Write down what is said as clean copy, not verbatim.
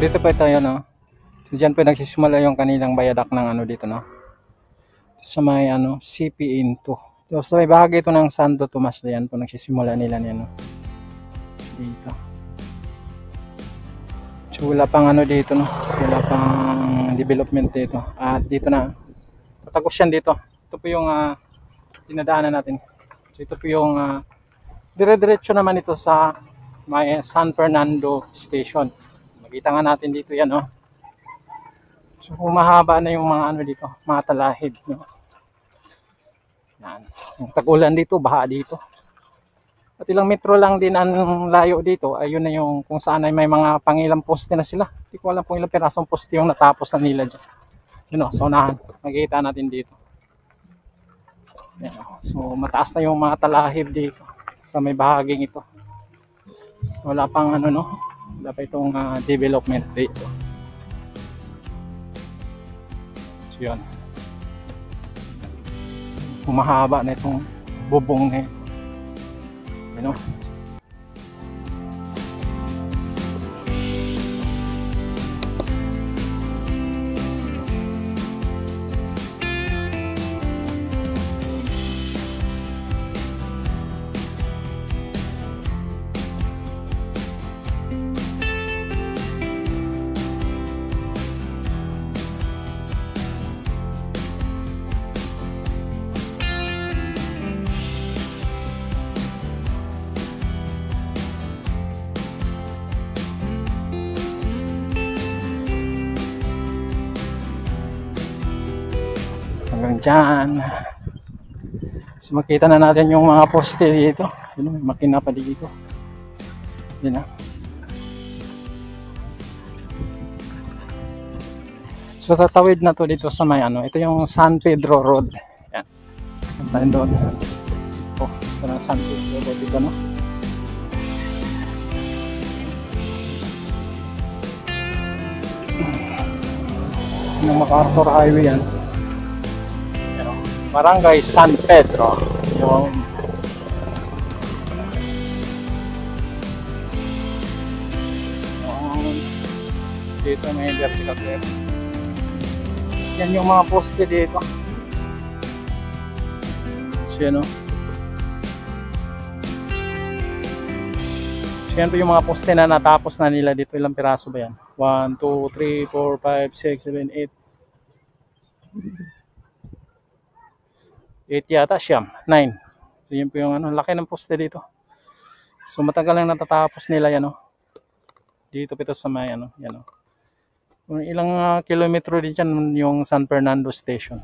dito pa ito yun, no? So, dyan po nagsisimula yung kanilang viaduct ng ano dito, no? Sa may ano, CP into. So, sa may bahagi ito ng Santo Tomas, yan po nagsisimula nila niyan, no? Dito. So, wala pang ano dito, no? So, wala pang development dito. At dito na, patagos yan dito. Ito po yung dinadaanan natin. So, ito po yung dire-diretso naman ito sa may San Fernando Station. Makita nga natin dito yan, no? So, mahaba na yung mga ano dito, mga talahib, no? Yan. Yung tagulan dito, baha dito. At ilang metro lang din ang layo dito. Ayun na yung kung saan ay may mga pangilang poste na sila. Hindi ko alam kung ilang pirasong poste yung natapos na nila dyan. Yun, so unahan. Makikita natin dito. Yan. So, mataas na yung mga talahib dito sa may bahaging ito. Wala pang ano, no? Wala pa itong development dito. So yun, humahaba na itong bubong na ito, you know? Hanggang dyan. So makita na natin yung mga poste dito. Yun, may makina pa dito. Yun na. So tatawid na to dito sa may ano. Ito yung San Pedro Road. Yan. Puntahin doon. Oh, ito na San Pedro Road dito, no? Yung MacArthur Highway yan. Barangay San Pedro yung dito may vertical clear. Yan yung mga poste dito. So yan, no? So yan po yung mga poste na natapos na nila dito. Ilang piraso ba yan? 1, 2, 3, 4, 5, 6, 7, 8 8 yata, siyam, 9. So yun po yung ano, laki ng poste dito. So matagal lang natatapos nila yan, no? Dito pito sa may ano, yan, no? Ilang kilometro din dyan yung San Fernando Station.